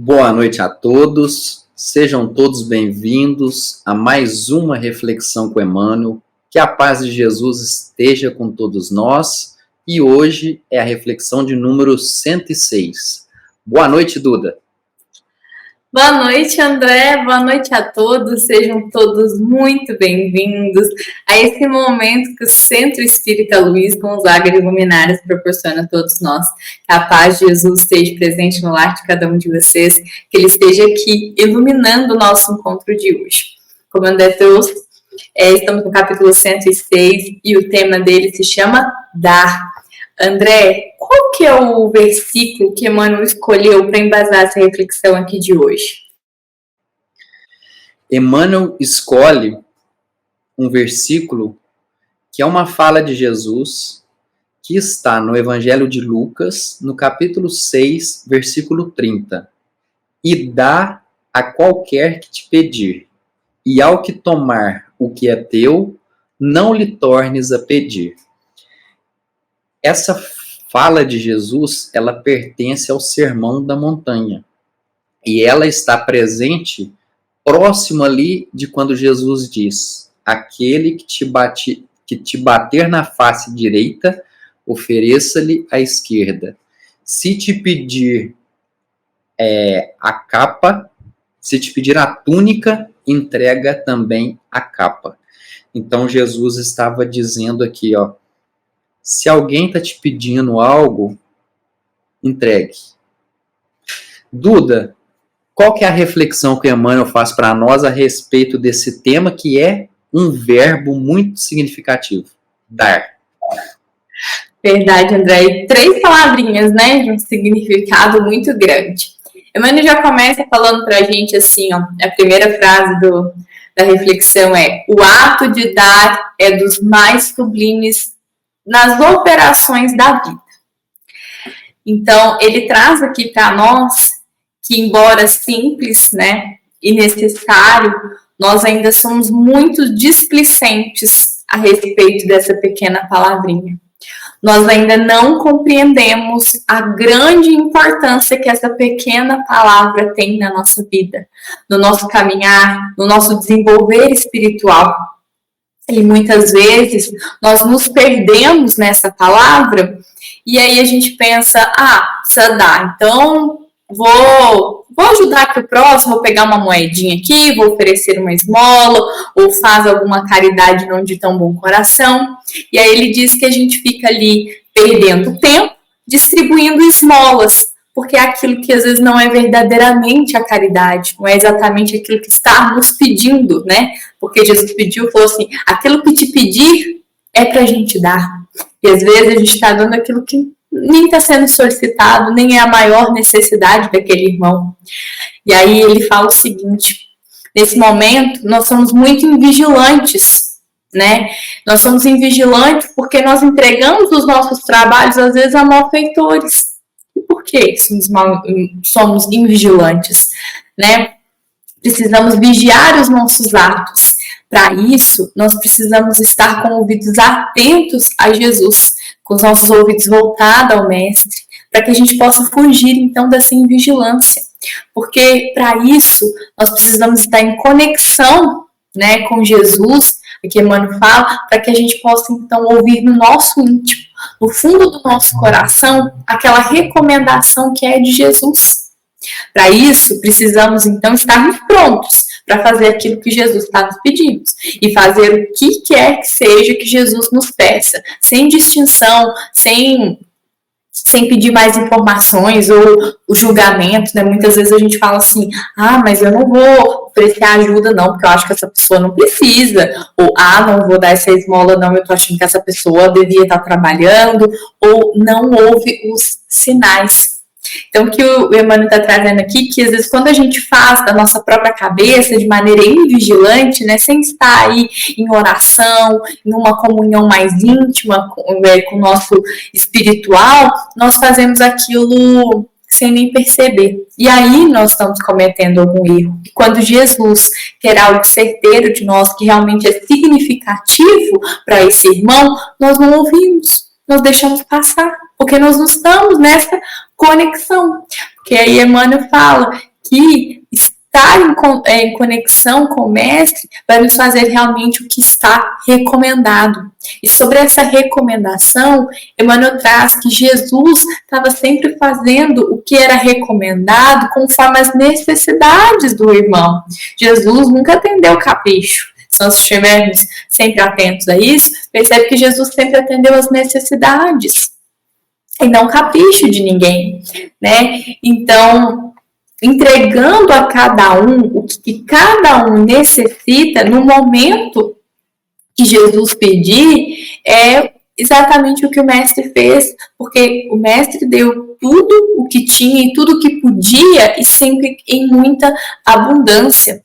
Boa noite a todos, sejam todos bem-vindos a mais uma reflexão com Emmanuel. Que a paz de Jesus esteja com todos nós e hoje é a reflexão de número 106. Boa noite, Duda. Boa noite, André. Boa noite a todos. Sejam todos muito bem-vindos a esse momento que o Centro Espírita Luiz Gonzaga de Luminares proporciona a todos nós. Que a paz de Jesus esteja presente no lar de cada um de vocês, que Ele esteja aqui iluminando o nosso encontro de hoje. Como o André trouxe, estamos no capítulo 106 e o tema dele se chama Dar. André, qual que é o versículo que Emmanuel escolheu para embasar essa reflexão aqui de hoje? Emmanuel escolhe um versículo que é uma fala de Jesus, que está no Evangelho de Lucas, no capítulo 6, versículo 30. E dá a qualquer que te pedir, e ao que tomar o que é teu, não lhe tornes a pedir. Essa fala de Jesus, ela pertence ao Sermão da Montanha. E ela está presente próximo ali de quando Jesus diz: aquele que te bater na face direita, ofereça-lhe a esquerda. Se te pedir a capa, se te pedir a túnica, entrega também a capa. Então Jesus estava dizendo aqui, se alguém está te pedindo algo, entregue. Duda, qual que é a reflexão que o Emmanuel faz para nós a respeito desse tema, que é um verbo muito significativo? Dar. Verdade, André. E 3 palavrinhas, né? De um significado muito grande. Emmanuel já começa falando para a gente assim, a primeira frase da reflexão é: o ato de dar é dos mais sublimes nas operações da vida. Então, ele traz aqui para nós que, embora simples, né, e necessário, nós ainda somos muito displicentes a respeito dessa pequena palavrinha. Nós ainda não compreendemos a grande importância que essa pequena palavra tem na nossa vida, no nosso caminhar, no nosso desenvolver espiritual. E muitas vezes nós nos perdemos nessa palavra e aí a gente pensa, precisa dar, então vou ajudar aqui o próximo, vou pegar uma moedinha aqui, vou oferecer uma esmola, ou faz alguma caridade não de tão bom coração. E aí ele diz que a gente fica ali perdendo tempo, distribuindo esmolas, porque é aquilo que às vezes não é verdadeiramente a caridade, não é exatamente aquilo que está nos pedindo, né? Porque Jesus pediu, falou assim, aquilo que te pedir é para a gente dar. E às vezes a gente está dando aquilo que nem está sendo solicitado, nem é a maior necessidade daquele irmão. E aí ele fala o seguinte, nesse momento nós somos muito invigilantes, né? Nós somos invigilantes porque nós entregamos os nossos trabalhos às vezes a malfeitores. E por que somos invigilantes, né? Precisamos vigiar os nossos atos. Para isso, nós precisamos estar com ouvidos atentos a Jesus, com os nossos ouvidos voltados ao Mestre, para que a gente possa fugir, então, dessa invigilância. Porque, para isso, nós precisamos estar em conexão, né, com Jesus, aqui Emmanuel fala, para que a gente possa, então, ouvir no nosso íntimo, no fundo do nosso coração, aquela recomendação que é de Jesus. Para isso, precisamos, então, estarmos prontos para fazer aquilo que Jesus está nos pedindo e fazer o que quer que seja que Jesus nos peça, sem distinção, sem pedir mais informações ou o julgamento, né? Muitas vezes a gente fala assim, mas eu não vou oferecer ajuda não, porque eu acho que essa pessoa não precisa, ou não vou dar essa esmola não, eu tô achando que essa pessoa devia estar trabalhando, ou não ouve os sinais. Então, o que o Emmanuel está trazendo aqui, que às vezes quando a gente faz da nossa própria cabeça, de maneira invigilante, né, sem estar aí em oração, em uma comunhão mais íntima com o nosso espiritual, nós fazemos aquilo sem nem perceber. E aí nós estamos cometendo algum erro. E quando Jesus quer algo certeiro de nós, que realmente é significativo para esse irmão, nós não ouvimos, nós deixamos passar, porque nós não estamos nessa conexão. Porque aí Emmanuel fala que estar em conexão com o Mestre vai nos fazer realmente o que está recomendado. E sobre essa recomendação, Emmanuel traz que Jesus estava sempre fazendo o que era recomendado conforme as necessidades do irmão. Jesus nunca atendeu capricho. Se nós estivermos sempre atentos a isso, percebe que Jesus sempre atendeu as necessidades e não capricho de ninguém, né? Então, entregando a cada um o que cada um necessita no momento que Jesus pedir, é exatamente o que o Mestre fez, porque o Mestre deu tudo o que tinha e tudo o que podia, e sempre em muita abundância.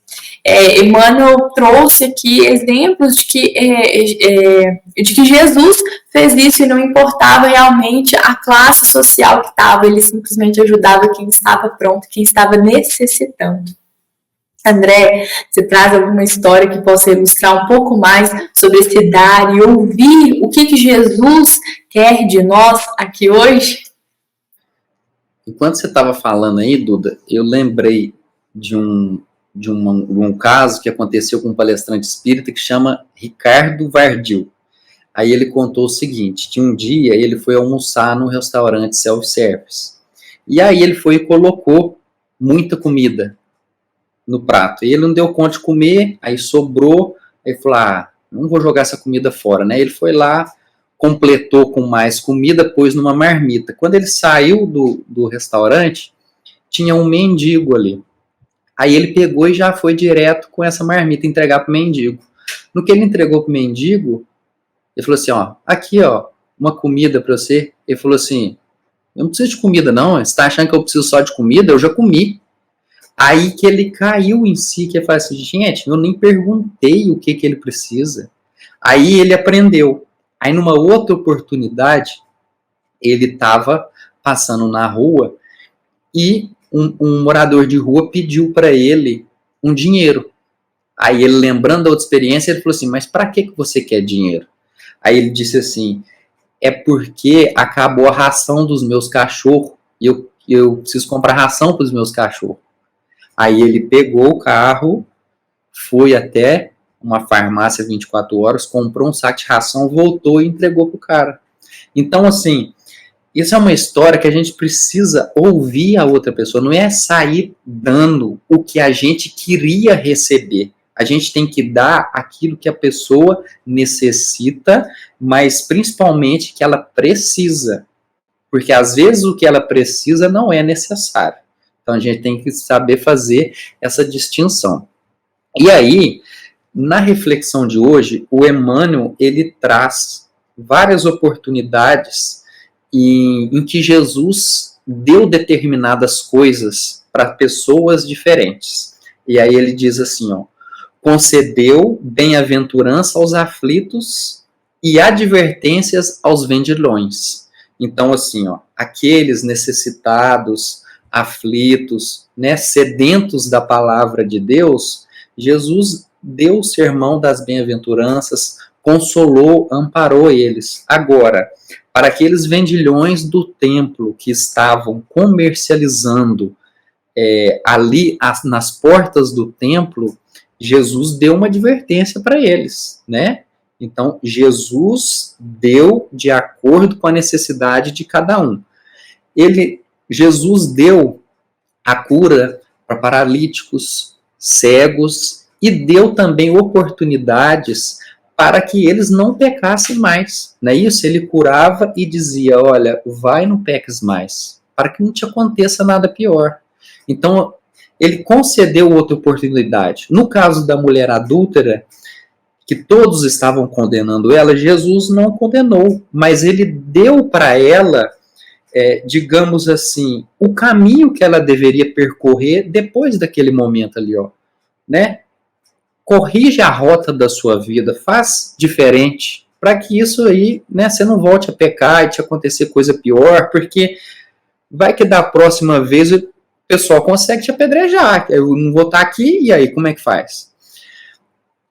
Emmanuel trouxe aqui exemplos de que Jesus fez isso e não importava realmente a classe social que estava, ele simplesmente ajudava quem estava pronto, quem estava necessitando. André, você traz alguma história que possa ilustrar um pouco mais sobre esse dar e ouvir o que Jesus quer de nós aqui hoje? Enquanto você estava falando aí, Duda, eu lembrei de um caso que aconteceu com um palestrante espírita que chama Ricardo Vardil. Aí ele contou o seguinte, que um dia ele foi almoçar num restaurante self-service. E aí ele foi e colocou muita comida no prato. E ele não deu conta de comer, aí sobrou, aí falou, não vou jogar essa comida fora, né? Ele foi lá, completou com mais comida, pôs numa marmita. Quando ele saiu do restaurante, tinha um mendigo ali. Aí ele pegou e já foi direto com essa marmita entregar pro mendigo. No que ele entregou pro mendigo, ele falou assim, aqui, uma comida para você. Ele falou assim, eu não preciso de comida não, você tá achando que eu preciso só de comida? Eu já comi. Aí que ele caiu em si, que ele falou assim, gente, eu nem perguntei o que ele precisa. Aí ele aprendeu. Aí numa outra oportunidade, ele estava passando na rua e um morador de rua pediu para ele um dinheiro. Aí ele, lembrando da outra experiência, ele falou assim, mas para que você quer dinheiro? Aí ele disse assim, é porque acabou a ração dos meus cachorros e eu preciso comprar ração para os meus cachorros. Aí ele pegou o carro, foi até uma farmácia 24 horas, comprou um saco de ração, voltou e entregou pro cara. Então, assim, isso é uma história que a gente precisa ouvir a outra pessoa, não é sair dando o que a gente queria receber. A gente tem que dar aquilo que a pessoa necessita, mas principalmente que ela precisa. Porque às vezes o que ela precisa não é necessário. Então a gente tem que saber fazer essa distinção. E aí, na reflexão de hoje, o Emmanuel, ele traz várias oportunidades em que Jesus deu determinadas coisas para pessoas diferentes. E aí ele diz assim, concedeu bem-aventurança aos aflitos e advertências aos vendilhões. Então, assim, aqueles necessitados, aflitos, né, sedentos da palavra de Deus, Jesus deu o sermão das bem-aventuranças, consolou, amparou eles. Agora, para aqueles vendilhões do templo que estavam comercializando ali nas portas do templo, Jesus deu uma advertência para eles, né? Então, Jesus deu de acordo com a necessidade de cada um. Jesus deu a cura para paralíticos, cegos, e deu também oportunidades para que eles não pecassem mais. Não é isso? Ele curava e dizia, olha, vai, não peques mais, para que não te aconteça nada pior. Então, ele concedeu outra oportunidade. No caso da mulher adúltera, que todos estavam condenando ela, Jesus não condenou, mas ele deu para ela, digamos assim, o caminho que ela deveria percorrer depois daquele momento ali, né? Corrige a rota da sua vida, faz diferente, para que isso aí, né, você não volte a pecar e te acontecer coisa pior, porque vai que da próxima vez o pessoal consegue te apedrejar, eu não vou estar aqui, e aí, como é que faz?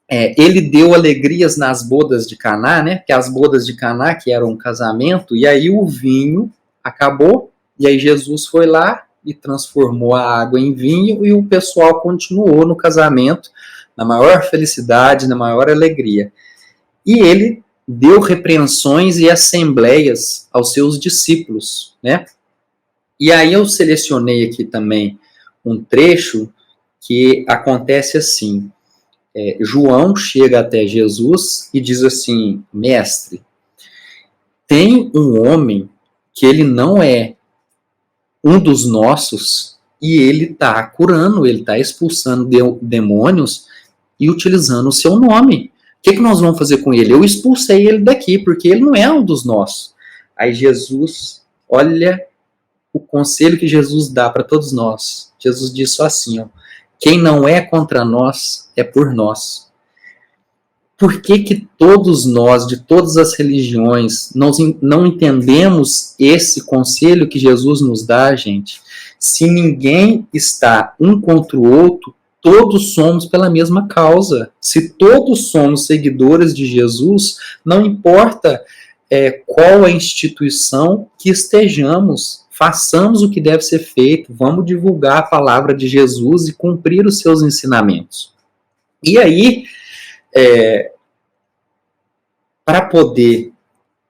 Ele deu alegrias nas bodas de Caná, né, que as bodas de Caná, que eram um casamento, e aí o vinho acabou, e aí Jesus foi lá e transformou a água em vinho, e o pessoal continuou no casamento, na maior felicidade, na maior alegria. E ele deu repreensões e assembleias aos seus discípulos, né? E aí eu selecionei aqui também um trecho que acontece assim. João chega até Jesus e diz assim: mestre, tem um homem que ele não é um dos nossos e ele está curando, ele está expulsando demônios e utilizando o seu nome. O que nós vamos fazer com ele? Eu expulsei ele daqui porque ele não é um dos nossos. Aí Jesus, olha o conselho que Jesus dá para todos nós. Jesus diz só assim, ó: quem não é contra nós é por nós. Por que todos nós, de todas as religiões, não entendemos esse conselho que Jesus nos dá, gente? Se ninguém está um contra o outro, todos somos pela mesma causa. Se todos somos seguidores de Jesus, não importa qual a instituição que estejamos, façamos o que deve ser feito, vamos divulgar a palavra de Jesus e cumprir os seus ensinamentos. E aí, para poder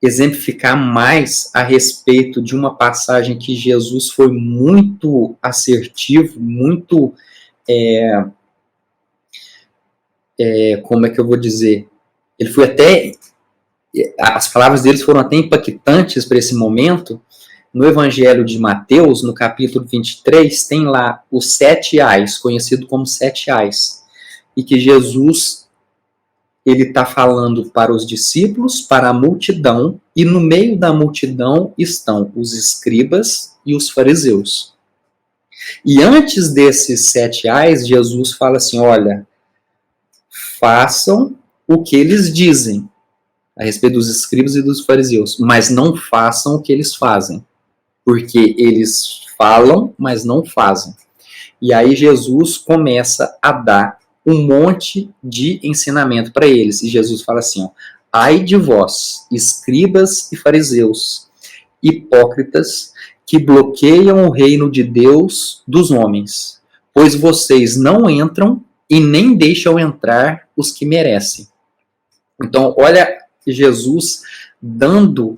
exemplificar mais a respeito de uma passagem que Jesus foi muito assertivo, muito, como é que eu vou dizer? Ele foi até, as palavras deles foram até impactantes para esse momento. No Evangelho de Mateus, no capítulo 23, tem lá os 7 ais, conhecido como 7 ais, e que Jesus ele está falando para os discípulos, para a multidão, e no meio da multidão estão os escribas e os fariseus. E antes desses 7 ais, Jesus fala assim: olha, façam o que eles dizem a respeito dos escribas e dos fariseus, mas não façam o que eles fazem, porque eles falam, mas não fazem. E aí Jesus começa a dar um monte de ensinamento para eles. E Jesus fala assim, ó: ai de vós, escribas e fariseus, hipócritas, que bloqueiam o reino de Deus dos homens, pois vocês não entram e nem deixam entrar os que merecem. Então, olha Jesus dando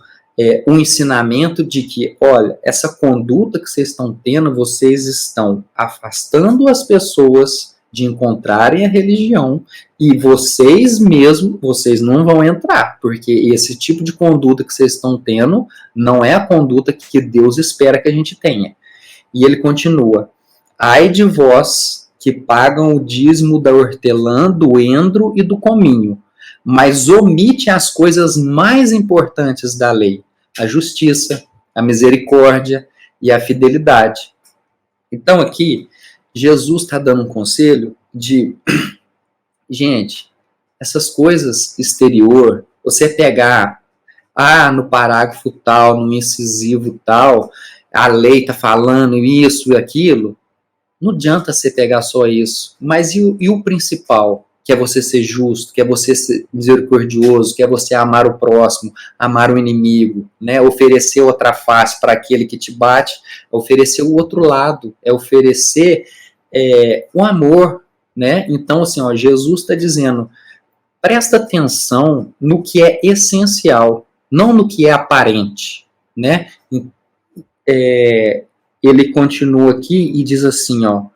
um ensinamento de que, olha, essa conduta que vocês estão tendo, vocês estão afastando as pessoas de encontrarem a religião, e vocês mesmos, vocês não vão entrar, porque esse tipo de conduta que vocês estão tendo não é a conduta que Deus espera que a gente tenha. E ele continua: ai de vós que pagam o dízimo da hortelã, do endro e do cominho, mas omite as coisas mais importantes da lei: a justiça, a misericórdia e a fidelidade. Então aqui Jesus está dando um conselho de, gente, essas coisas exterior, você pegar, no parágrafo tal, no incisivo tal, a lei está falando isso e aquilo, não adianta você pegar só isso. Mas e o principal? Que é você ser justo, que é você ser misericordioso, que é você amar o próximo, amar o inimigo, né? Oferecer outra face para aquele que te bate, oferecer o outro lado, oferecer o amor, né? Então, assim, ó, Jesus está dizendo, presta atenção no que é essencial, não no que é aparente, né? Ele continua aqui e diz assim, ó: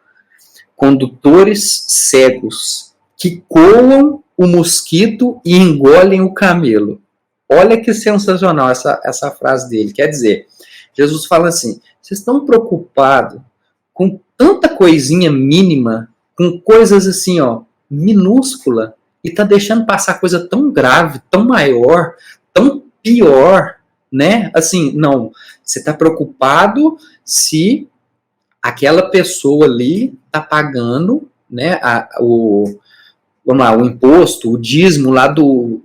condutores cegos que coam o mosquito e engolem o camelo. Olha que sensacional essa frase dele. Quer dizer, Jesus fala assim, vocês estão preocupados com tanta coisinha mínima, com coisas assim, ó, minúscula, e tá deixando passar coisa tão grave, tão maior, tão pior, né? Assim, não, você tá preocupado se aquela pessoa ali tá pagando, né, o imposto, o dízimo lá do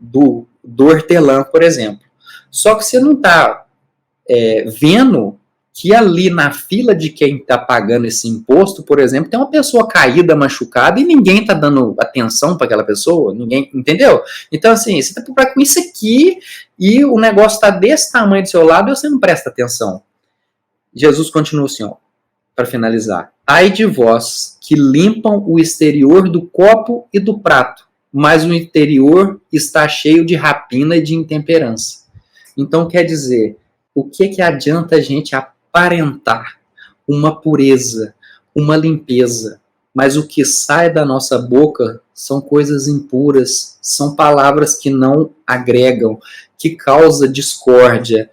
hortelã, por exemplo. Só que você não tá vendo que ali na fila de quem está pagando esse imposto, por exemplo, tem uma pessoa caída, machucada, e ninguém está dando atenção para aquela pessoa, ninguém, entendeu? Então, assim, você está preocupado com isso aqui, e o negócio está desse tamanho do seu lado, e você não presta atenção. Jesus continua assim, ó: para finalizar. Ai de vós que limpam o exterior do copo e do prato, mas o interior está cheio de rapina e de intemperança. Então, quer dizer, o que adianta a gente aparentar uma pureza, uma limpeza, mas o que sai da nossa boca são coisas impuras, são palavras que não agregam, que causam discórdia,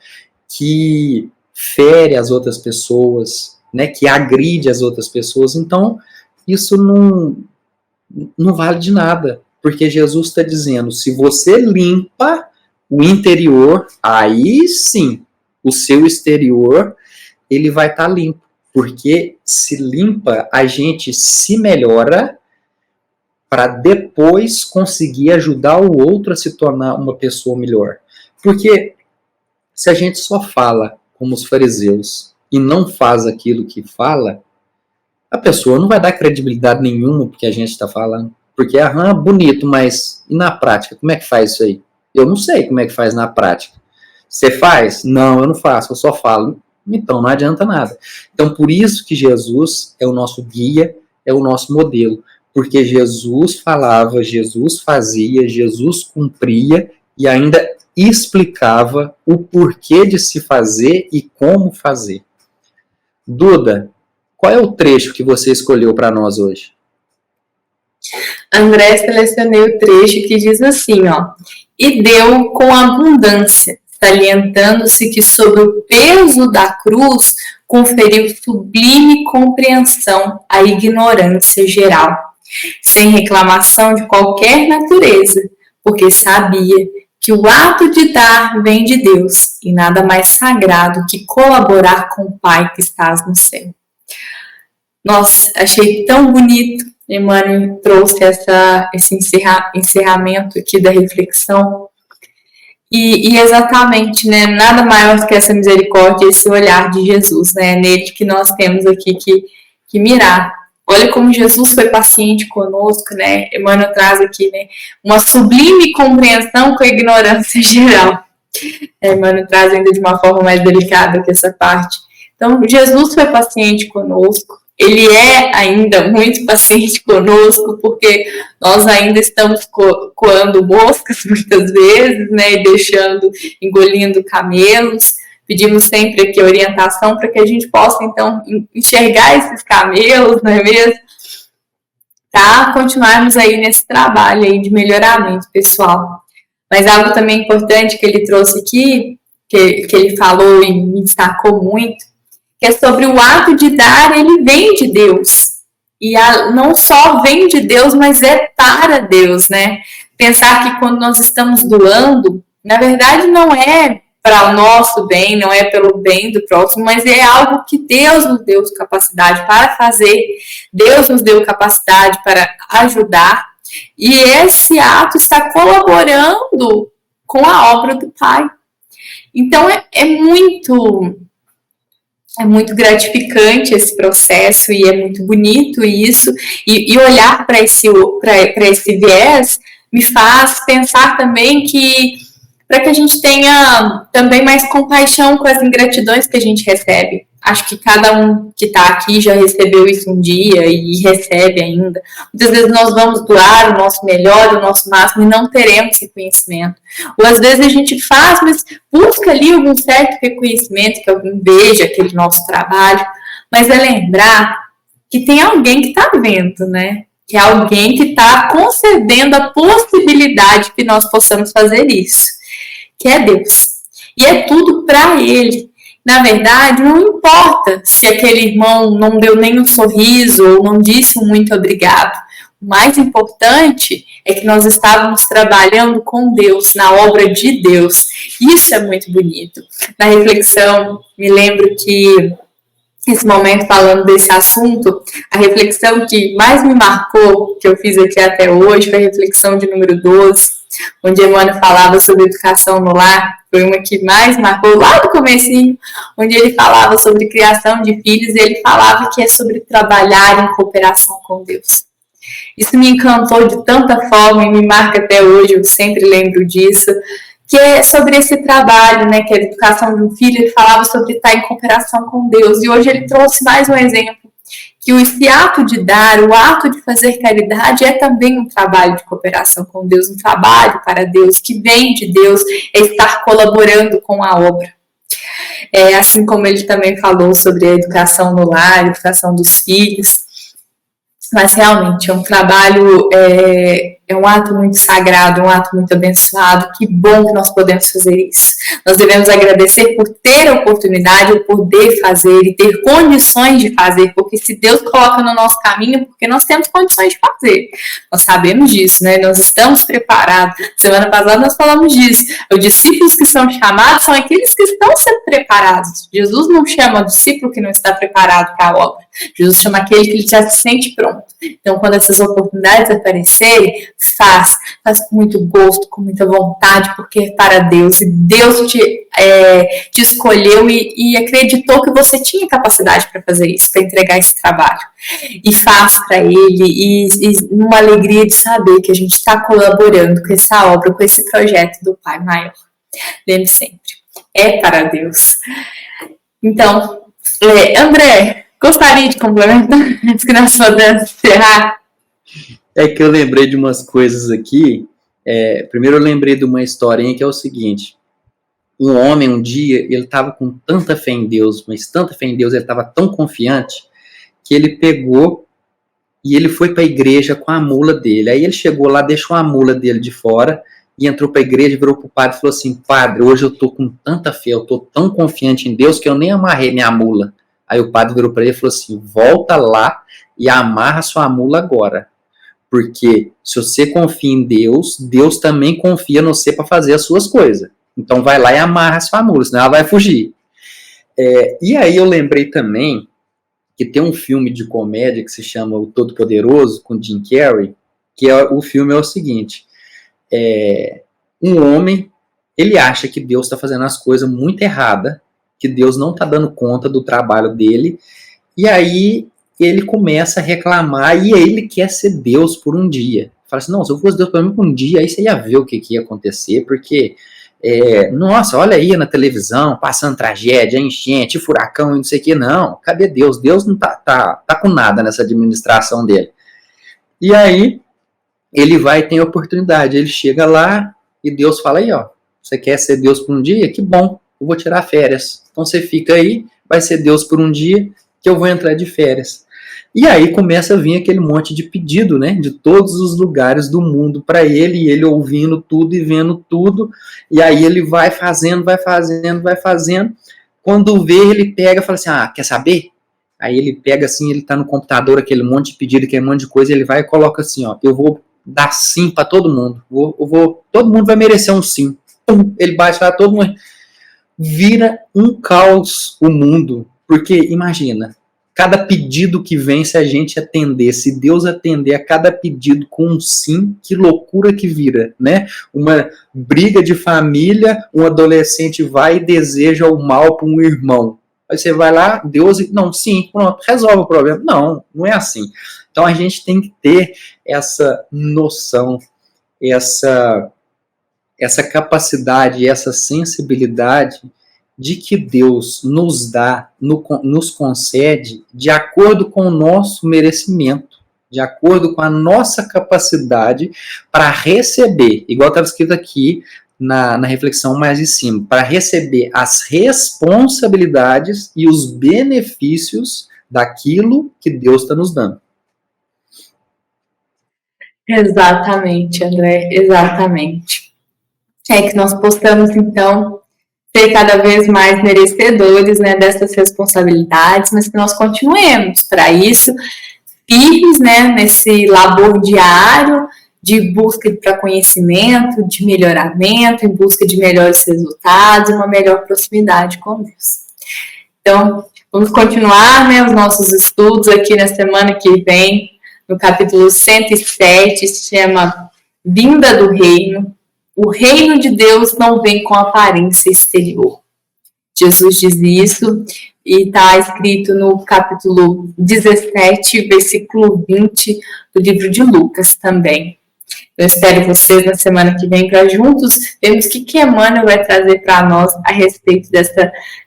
que fere as outras pessoas, né, que agride as outras pessoas. Então, isso não vale de nada, porque Jesus está dizendo, se você limpa o interior, aí sim, o seu exterior, ele vai estar limpo, porque se limpa, a gente se melhora para depois conseguir ajudar o outro a se tornar uma pessoa melhor. Porque se a gente só fala como os fariseus e não faz aquilo que fala, a pessoa não vai dar credibilidade nenhuma porque a gente está falando. Porque, bonito, mas e na prática? Como é que faz isso aí? Eu não sei como é que faz na prática. Você faz? Não, eu não faço, eu só falo. Então não adianta nada. Então por isso que Jesus é o nosso guia, é o nosso modelo. Porque Jesus falava, Jesus fazia, Jesus cumpria e ainda explicava o porquê de se fazer e como fazer. Duda, qual é o trecho que você escolheu para nós hoje? André, selecionei o trecho que diz assim, e deu com abundância, salientando-se que sob o peso da cruz conferiu sublime compreensão à ignorância geral, sem reclamação de qualquer natureza, porque sabia que o ato de dar vem de Deus e nada mais sagrado que colaborar com o Pai que estás no céu. Nossa, achei tão bonito. Emmanuel trouxe esse encerramento aqui da reflexão. E exatamente, né? Nada maior que essa misericórdia, esse olhar de Jesus, né? Nele que nós temos aqui que mirar. Olha como Jesus foi paciente conosco, né? Emmanuel traz aqui, né? Uma sublime compreensão com a ignorância geral. Emmanuel traz ainda de uma forma mais delicada que essa parte. Então, Jesus foi paciente conosco. Ele é ainda muito paciente conosco, porque nós ainda estamos coando moscas muitas vezes, né, e engolindo camelos. Pedimos sempre aqui orientação para que a gente possa, então, enxergar esses camelos, não é mesmo? Tá? Continuarmos aí nesse trabalho aí de melhoramento pessoal. Mas algo também importante que ele trouxe aqui, que ele falou e me destacou muito, que é sobre o ato de dar, ele vem de Deus. E não só vem de Deus, mas é para Deus, né? Pensar que quando nós estamos doando, na verdade não é para o nosso bem, não é pelo bem do próximo, mas é algo que Deus nos deu capacidade para fazer, Deus nos deu capacidade para ajudar, e esse ato está colaborando com a obra do Pai. Então é muito gratificante esse processo e é muito bonito isso, e olhar para esse viés me faz pensar também que para que a gente tenha também mais compaixão com as ingratidões que a gente recebe. Acho que cada um que está aqui já recebeu isso um dia e recebe ainda. Muitas vezes nós vamos doar o nosso melhor, o nosso máximo e não teremos reconhecimento. Ou às vezes a gente faz, mas busca ali algum certo reconhecimento, que alguém veja aquele nosso trabalho. Mas é lembrar que tem alguém que está vendo, né? Que é alguém que está concedendo a possibilidade que nós possamos fazer isso, que é Deus. E é tudo para Ele. Na verdade, não importa se aquele irmão não deu nem um sorriso ou não disse um muito obrigado. O mais importante é que nós estávamos trabalhando com Deus, na obra de Deus. Isso é muito bonito. Na reflexão, me lembro que, nesse momento, falando desse assunto, a reflexão que mais me marcou, que eu fiz aqui até hoje, foi a reflexão de número 12, onde Emmanuel falava sobre educação no lar. Foi uma que mais marcou lá no comecinho, onde ele falava sobre criação de filhos, e ele falava que é sobre trabalhar em cooperação com Deus. Isso me encantou de tanta forma e me marca até hoje, eu sempre lembro disso, que é sobre esse trabalho, né, que é a educação de um filho. Ele falava sobre estar em cooperação com Deus, e hoje ele trouxe mais um exemplo, que esse ato de dar, o ato de fazer caridade é também um trabalho de cooperação com Deus, um trabalho para Deus, que vem de Deus, é estar colaborando com a obra. Assim como ele também falou sobre a educação no lar, a educação dos filhos. Mas realmente é um trabalho, é um ato muito sagrado, um ato muito abençoado. Que bom que nós podemos fazer isso. Nós devemos agradecer por ter a oportunidade, o poder fazer e ter condições de fazer, porque se Deus coloca no nosso caminho, porque nós temos condições de fazer. Nós sabemos disso, né? Nós estamos preparados. Semana passada nós falamos disso. Os discípulos que são chamados são aqueles que estão sendo preparados. Jesus não chama o discípulo que não está preparado para a obra. Jesus chama aquele que ele já se sente pronto. Então, quando essas oportunidades aparecerem, faz com muito gosto, com muita vontade, porque é para Deus. E Deus te escolheu e acreditou que você tinha capacidade para fazer isso, para entregar esse trabalho. E faz para Ele, e uma alegria de saber que a gente está colaborando com essa obra, com esse projeto do Pai Maior. Lembre sempre, é para Deus. Então, André, gostaria de complementar antes que nós podemos encerrar? É que eu lembrei de umas coisas aqui. Primeiro eu lembrei de uma historinha que é o seguinte. Um homem, um dia, ele estava com tanta fé em Deus, mas tanta fé em Deus, ele estava tão confiante, que ele pegou e ele foi para a igreja com a mula dele. Aí ele chegou lá, deixou a mula dele de fora e entrou para a igreja, virou para o padre e falou assim: padre, hoje eu estou com tanta fé, eu estou tão confiante em Deus que eu nem amarrei minha mula. Aí o padre virou para ele e falou assim: volta lá e amarra sua mula agora. Porque se você confia em Deus, Deus também confia no você para fazer as suas coisas. Então vai lá e amarra a sua mula, senão ela vai fugir. E aí eu lembrei também que tem um filme de comédia que se chama O Todo-Poderoso, com Jim Carrey, que o filme é o seguinte: um homem, ele acha que Deus está fazendo as coisas muito erradas, que Deus não está dando conta do trabalho dele, e aí ele começa a reclamar, e ele quer ser Deus por um dia. Fala assim: não, se eu fosse Deus por um dia, aí você ia ver o que ia acontecer, porque, nossa, olha aí na televisão, passando tragédia, enchente, furacão e não sei o que. Não, cadê Deus? Deus não tá com nada nessa administração dele. E aí, ele vai e tem a oportunidade, ele chega lá, e Deus fala: aí, ó, você quer ser Deus por um dia? Que bom, eu vou tirar férias. Então você fica aí, vai ser Deus por um dia, que eu vou entrar de férias. E aí começa a vir aquele monte de pedido, né, de todos os lugares do mundo para ele, e ele ouvindo tudo e vendo tudo, e aí ele vai fazendo. Quando vê, ele pega e fala assim: quer saber? Aí ele pega assim, ele tá no computador, aquele monte de pedido, aquele monte de coisa, ele vai e coloca assim: ó, eu vou dar sim para todo mundo, todo mundo vai merecer um sim. Pum, ele bate lá, todo mundo... Vira um caos o mundo, porque imagina, cada pedido que vem, se a gente atender, se Deus atender a cada pedido com um sim, que loucura que vira, né? Uma briga de família, um adolescente vai e deseja o mal para um irmão. Aí você vai lá, Deus, não, sim, pronto, resolve o problema. Não, não é assim. Então a gente tem que ter essa noção, essa capacidade, essa sensibilidade de que Deus nos dá, nos concede de acordo com o nosso merecimento, de acordo com a nossa capacidade para receber, igual estava escrito aqui na reflexão mais em cima, para receber as responsabilidades e os benefícios daquilo que Deus está nos dando. Exatamente, André, exatamente. Que nós possamos, então, ser cada vez mais merecedores, né, dessas responsabilidades, mas que nós continuemos para isso, firmes, né, nesse labor diário de busca para conhecimento, de melhoramento, em busca de melhores resultados, uma melhor proximidade com Deus. Então, vamos continuar, né, os nossos estudos aqui na semana que vem, no capítulo 107, se chama Vinda do Reino. O reino de Deus não vem com aparência exterior. Jesus diz isso e está escrito no capítulo 17, versículo 20 do livro de Lucas também. Eu espero vocês na semana que vem para juntos vermos o que Emmanuel vai trazer para nós a respeito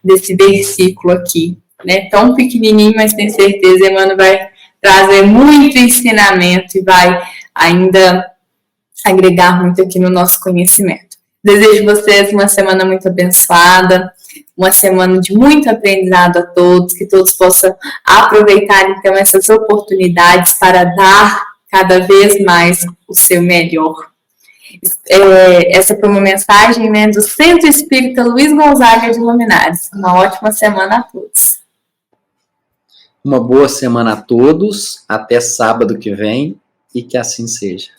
desse versículo aqui, né? Tão pequenininho, mas tenho certeza Emmanuel vai trazer muito ensinamento e vai ainda agregar muito aqui no nosso conhecimento. Desejo vocês uma semana muito abençoada, uma semana de muito aprendizado a todos, que todos possam aproveitar então essas oportunidades para dar cada vez mais o seu melhor. Essa foi uma mensagem, né, do Centro Espírita Luiz Gonzaga de Luminares. Uma ótima semana a todos. Uma boa semana a todos, até sábado que vem, e que assim seja.